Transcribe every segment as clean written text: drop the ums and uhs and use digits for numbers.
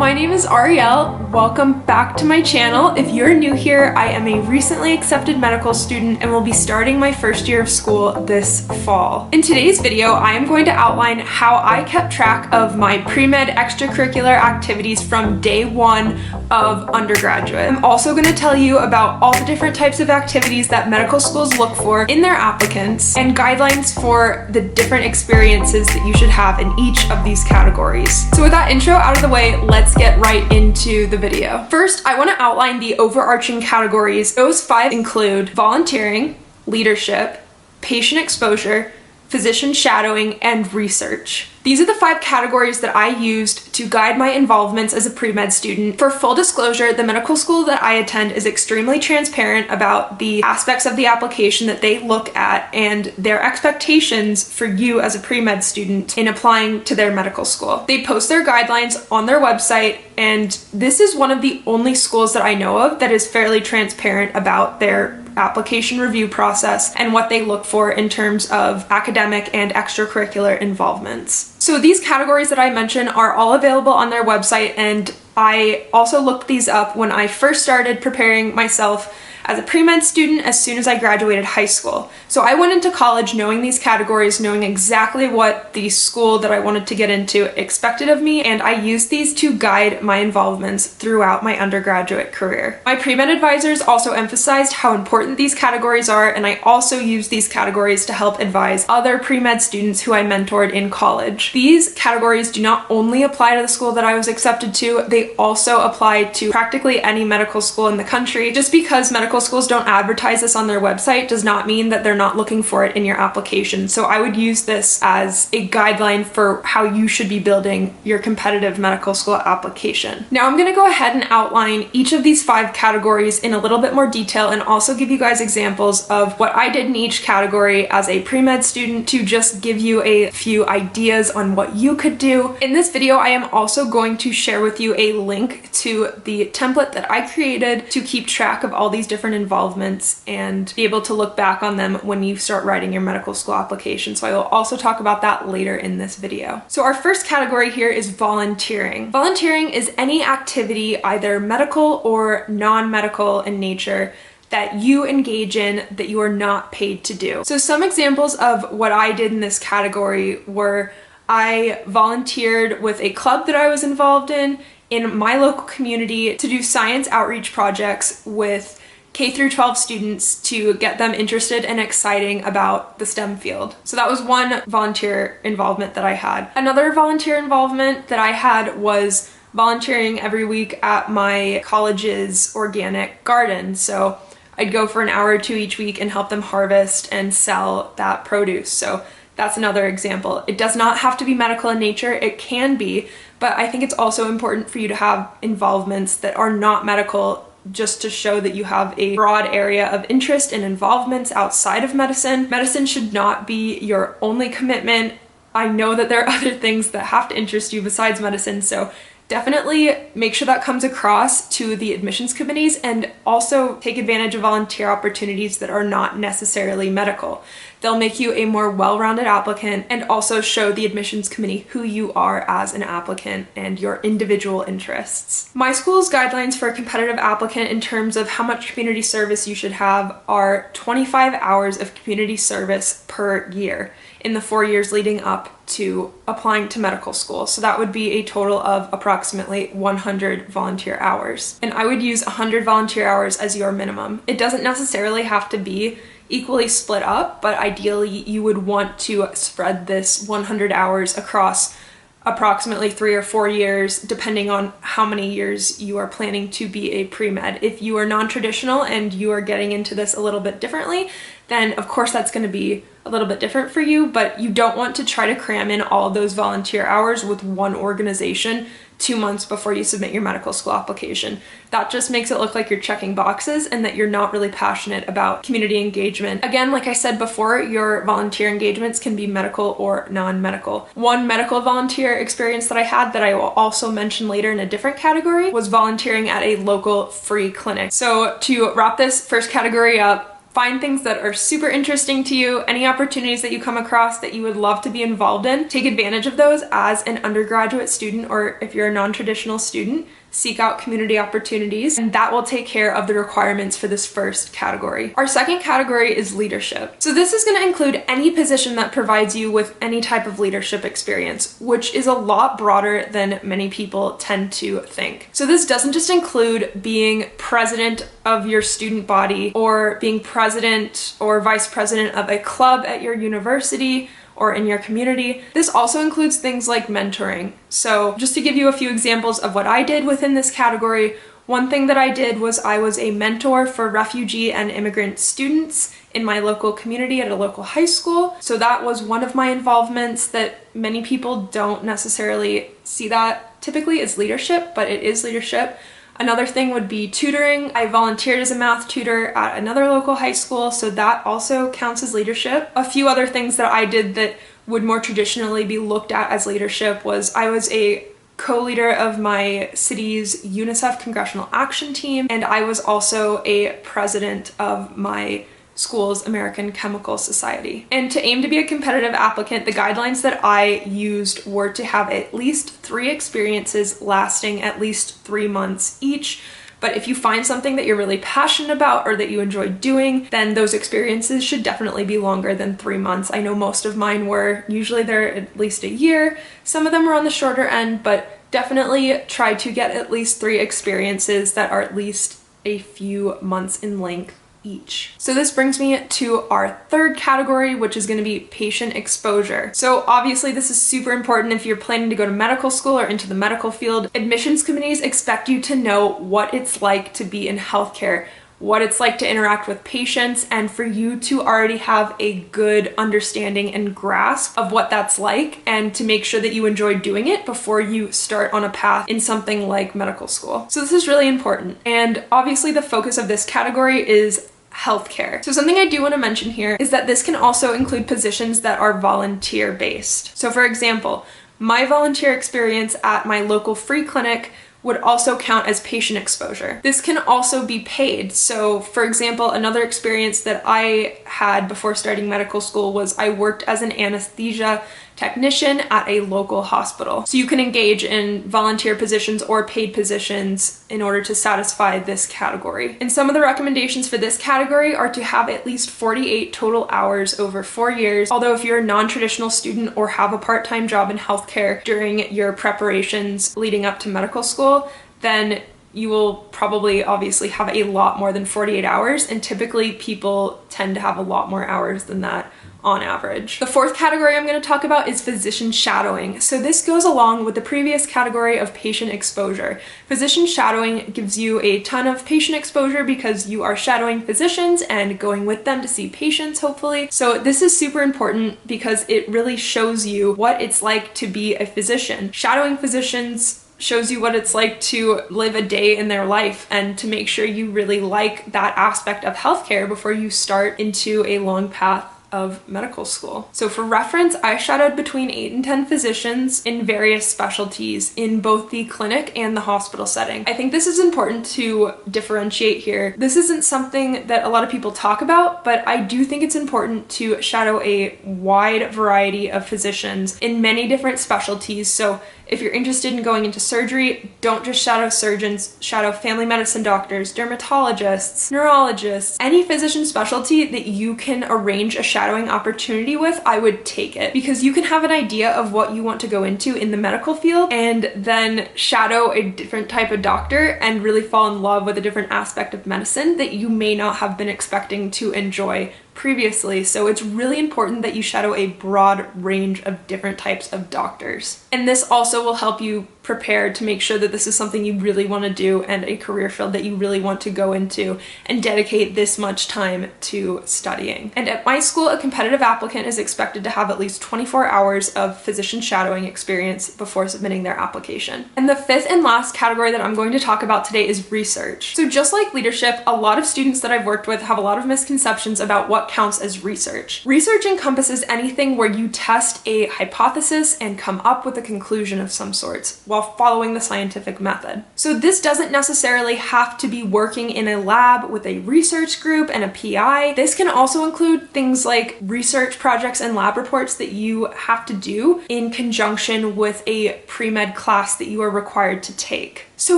my name is Ariel. Welcome back to my channel. If you're new here, I am a recently accepted medical student and will be starting my first year of school this fall. In today's video, I am going to outline how I kept track of my pre-med extracurricular activities from day one of undergraduate. I'm also going to tell you about all the different types of activities that medical schools look for in their applicants and guidelines for the different experiences that you should have in each of these categories. So with that intro out of the way, let's get right into the video. First, I want to outline the overarching categories. Those 5 include volunteering, leadership, patient exposure, physician shadowing, and research. These are the 5 categories that I used to guide my involvements as a pre-med student. For full disclosure, the medical school that I attend is extremely transparent about the aspects of the application that they look at and their expectations for you as a pre-med student in applying to their medical school. They post their guidelines on their website, and this is one of the only schools that I know of that is fairly transparent about their application review process and what they look for in terms of academic and extracurricular involvements. So these categories that I mentioned are all available on their website, and I also looked these up when I first started preparing myself as a pre-med student as soon as I graduated high school. So I went into college knowing these categories, knowing exactly what the school that I wanted to get into expected of me, and I used these to guide my involvements throughout my undergraduate career. My pre-med advisors also emphasized how important these categories are, and I also used these categories to help advise other pre-med students who I mentored in college. These categories do not only apply to the school that I was accepted to, they also apply to practically any medical school in the country. Just because medical schools don't advertise this on their website does not mean that they're not looking for it in your application. So I would use this as a guideline for how you should be building your competitive medical school application. Now I'm going to go ahead and outline each of these 5 categories in a little bit more detail and also give you guys examples of what I did in each category as a pre-med student to just give you a few ideas on what you could do. In this video, I am also going to share with you a link to the template that I created to keep track of all these different involvements and be able to look back on them when you start writing your medical school application. So I will also talk about that later in this video. So our first category here is volunteering. Volunteering is any activity, either medical or non-medical in nature, that you engage in that you are not paid to do. So some examples of what I did in this category were I volunteered with a club that I was involved in my local community to do science outreach projects with K through 12 students to get them interested and exciting about the STEM field. So that was one volunteer involvement that I had. Another volunteer involvement that I had was volunteering every week at my college's organic garden. So I'd go for an hour or 2 each week and help them harvest and sell that produce. So that's another example. It does not have to be medical in nature. It can be, but I think it's also important for you to have involvements that are not medical, just to show that you have a broad area of interest and involvements outside of medicine. Medicine should not be your only commitment. I know that there are other things that have to interest you besides medicine, so definitely make sure that comes across to the admissions committees, and also take advantage of volunteer opportunities that are not necessarily medical. They'll make you a more well-rounded applicant and also show the admissions committee who you are as an applicant and your individual interests. My school's guidelines for a competitive applicant in terms of how much community service you should have are 25 hours of community service per year in the 4 years leading up to applying to medical school. So that would be a total of approximately 100 volunteer hours. And I would use 100 volunteer hours as your minimum. It doesn't necessarily have to be equally split up, but ideally you would want to spread this 100 hours across approximately 3 or 4 years, depending on how many years you are planning to be a pre-med. If you are non-traditional and you are getting into this a little bit differently, then of course that's going to be a little bit different for you, but you don't want to try to cram in all of those volunteer hours with one organization 2 months before you submit your medical school application. That just makes it look like you're checking boxes and that you're not really passionate about community engagement. Again, like I said before, your volunteer engagements can be medical or non-medical. One medical volunteer experience that I had that I will also mention later in a different category was volunteering at a local free clinic. So to wrap this first category up, Find things that are super interesting to you, any opportunities that you come across that you would love to be involved in. Take advantage of those as an undergraduate student, or if you're a non-traditional student, seek out community opportunities, and that will take care of the requirements for this first category. Our second category is leadership. So this is going to include any position that provides you with any type of leadership experience, which is a lot broader than many people tend to think. So this doesn't just include being president of your student body or being president or vice president of a club at your university or in your community. This also includes things like mentoring. So just to give you a few examples of what I did within this category, one thing that I did was I was a mentor for refugee and immigrant students in my local community at a local high school. So that was one of my involvements that many people don't necessarily see that typically as leadership, but it is leadership. Another thing would be tutoring. I volunteered as a math tutor at another local high school, so that also counts as leadership. A few other things that I did that would more traditionally be looked at as leadership was I was a co-leader of my city's UNICEF Congressional Action Team, and I was also a president of my school's American Chemical Society. And to aim to be a competitive applicant, the guidelines that I used were to have at least 3 experiences lasting at least 3 months each. But if you find something that you're really passionate about or that you enjoy doing, then those experiences should definitely be longer than 3 months. I know most of mine were. Usually they're at least a year. Some of them are on the shorter end, but definitely try to get at least 3 experiences that are at least a few months in length each. So this brings me to our third category, which is going to be patient exposure. So obviously this is super important if you're planning to go to medical school or into the medical field. Admissions committees expect you to know what it's like to be in healthcare, what it's like to interact with patients, and for you to already have a good understanding and grasp of what that's like, and to make sure that you enjoy doing it before you start on a path in something like medical school. So this is really important. And obviously the focus of this category is healthcare. So something I do want to mention here is that this can also include positions that are volunteer based. So for example, my volunteer experience at my local free clinic would also count as patient exposure. This can also be paid. So for example, another experience that I had before starting medical school was I worked as an anesthesia technician at a local hospital. So you can engage in volunteer positions or paid positions in order to satisfy this category. And some of the recommendations for this category are to have at least 48 total hours over 4 years. Although if you're a non-traditional student or have a part-time job in healthcare during your preparations leading up to medical school, then you will probably obviously have a lot more than 48 hours, and typically people tend to have a lot more hours than that on average. The fourth category I'm going to talk about is physician shadowing. So this goes along with the previous category of patient exposure. Physician shadowing gives you a ton of patient exposure because you are shadowing physicians and going with them to see patients, hopefully. So this is super important because it really shows you what it's like to be a physician. Shadowing physicians shows you what it's like to live a day in their life and to make sure you really like that aspect of healthcare before you start into a long path of medical school. So for reference, I shadowed between 8 and 10 physicians in various specialties in both the clinic and the hospital setting. I think this is important to differentiate here. This isn't something that a lot of people talk about, but I do think it's important to shadow a wide variety of physicians in many different specialties. So if you're interested in going into surgery, don't just shadow surgeons, shadow family medicine doctors, dermatologists, neurologists, any physician specialty that you can arrange a shadowing opportunity with, I would take it, because you can have an idea of what you want to go into in the medical field and then shadow a different type of doctor and really fall in love with a different aspect of medicine that you may not have been expecting to enjoy previously. So it's really important that you shadow a broad range of different types of doctors. And this also will help you prepare to make sure that this is something you really want to do and a career field that you really want to go into and dedicate this much time to studying. And at my school, a competitive applicant is expected to have at least 24 hours of physician shadowing experience before submitting their application. And the fifth and last category that I'm going to talk about today is research. So just like leadership, a lot of students that I've worked with have a lot of misconceptions about what counts as research. Research encompasses anything where you test a hypothesis and come up with a conclusion of some sorts. while following the scientific method. So this doesn't necessarily have to be working in a lab with a research group and a PI. This can also include things like research projects and lab reports that you have to do in conjunction with a pre-med class that you are required to take. So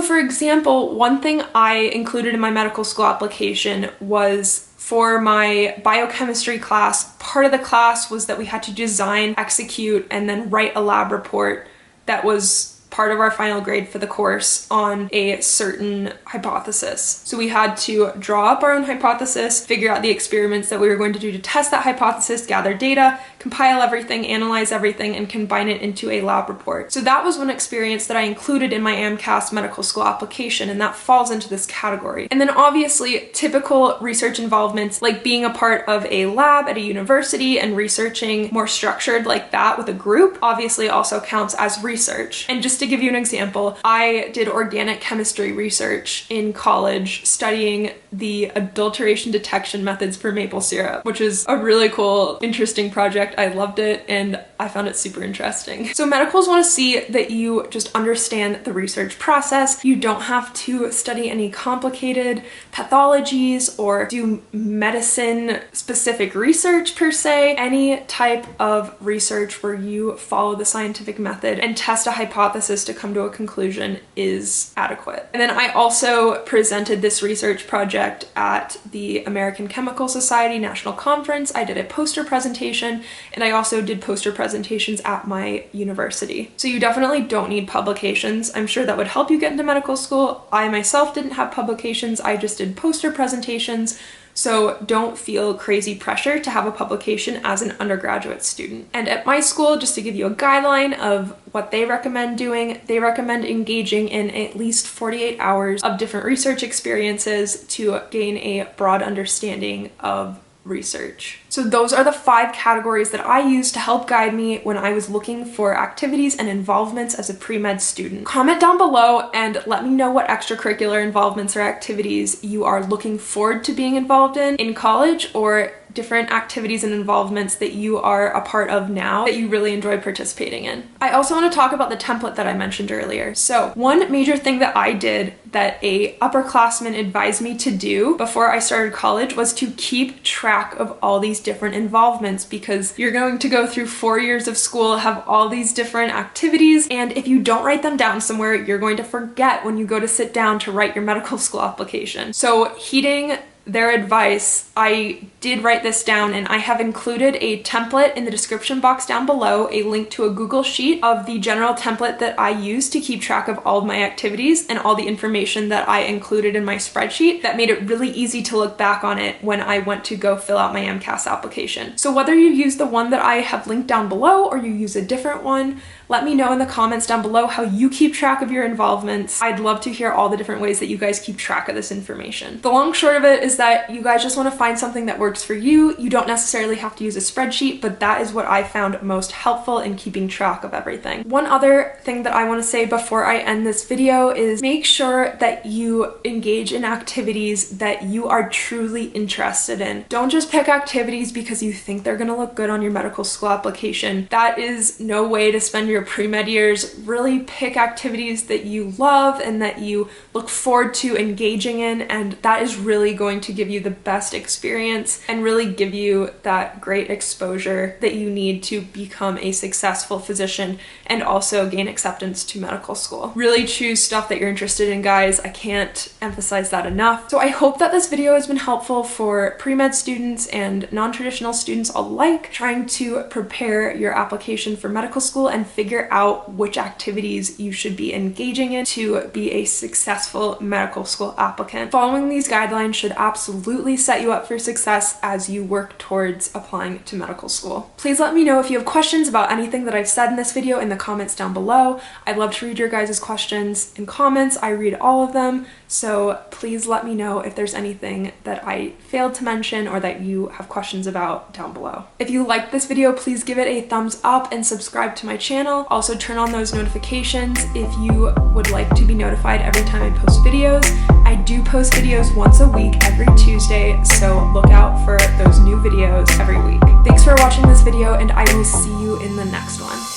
for example, one thing I included in my medical school application was for my biochemistry class. Part of the class was that we had to design, execute, and then write a lab report that was part of our final grade for the course on a certain hypothesis. So we had to draw up our own hypothesis, figure out the experiments that we were going to do to test that hypothesis, gather data, compile everything, analyze everything, and combine it into a lab report. So that was one experience that I included in my AMCAS medical school application, and that falls into this category. And then obviously typical research involvements like being a part of a lab at a university and researching more structured like that with a group obviously also counts as research. And just to give you an example, I did organic chemistry research in college studying the adulteration detection methods for maple syrup, which is a really cool, interesting project. I loved it and I found it super interesting. So medicals want to see that you just understand the research process. You don't have to study any complicated pathologies or do medicine specific research per se. Any type of research where you follow the scientific method and test a hypothesis to come to a conclusion is adequate. And then I also presented this research project at the American Chemical Society National Conference. I did a poster presentation, and I also did poster presentations at my university. So you definitely don't need publications. I'm sure that would help you get into medical school. I myself didn't have publications. I just did poster presentations. So don't feel crazy pressure to have a publication as an undergraduate student. And at my school, just to give you a guideline of what they recommend doing, they recommend engaging in at least 48 hours of different research experiences to gain a broad understanding of research. So those are the 5 categories that I used to help guide me when I was looking for activities and involvements as a pre-med student. Comment down below and let me know what extracurricular involvements or activities you are looking forward to being involved in college, or different activities and involvements that you are a part of now that you really enjoy participating in. I also want to talk about the template that I mentioned earlier. So one major thing that I did that a upperclassman advised me to do before I started college was to keep track of all these different involvements, because you're going to go through 4 years of school, have all these different activities, and if you don't write them down somewhere, you're going to forget when you go to sit down to write your medical school application. So heeding their advice, I did write this down, and I have included a template in the description box down below, a link to a Google Sheet of the general template that I use to keep track of all of my activities and all the information that I included in my spreadsheet that made it really easy to look back on it when I went to go fill out my AMCAS application. So whether you use the one that I have linked down below or you use a different one, let me know in the comments down below how you keep track of your involvements. I'd love to hear all the different ways that you guys keep track of this information. The long short of it is that you guys just want to find something that works for you. You don't necessarily have to use a spreadsheet, but that is what I found most helpful in keeping track of everything. One other thing that I want to say before I end this video is make sure that you engage in activities that you are truly interested in. Don't just pick activities because you think they're going to look good on your medical school application. That is no way to spend your pre-med years. Really pick activities that you love and that you look forward to engaging in, and that is really going to give you the best experience and really give you that great exposure that you need to become a successful physician and also gain acceptance to medical school. Really choose stuff that you're interested in, guys. I can't emphasize that enough. So I hope that this video has been helpful for pre-med students and non-traditional students alike, trying to prepare your application for medical school and figure out which activities you should be engaging in to be a successful medical school applicant. Following these guidelines should absolutely set you up for success as you work towards applying to medical school. Please let me know if you have questions about anything that I've said in this video in the comments down below. I'd love to read your guys' questions in comments. I read all of them, so please let me know if there's anything that I failed to mention or that you have questions about down below. If you liked this video, please give it a thumbs up and subscribe to my channel. Also turn on those notifications if you would like to be notified every time I post videos. I do post videos once a week every Tuesday, so look out for those new videos every week. Thanks for watching this video, and I will see you in the next one.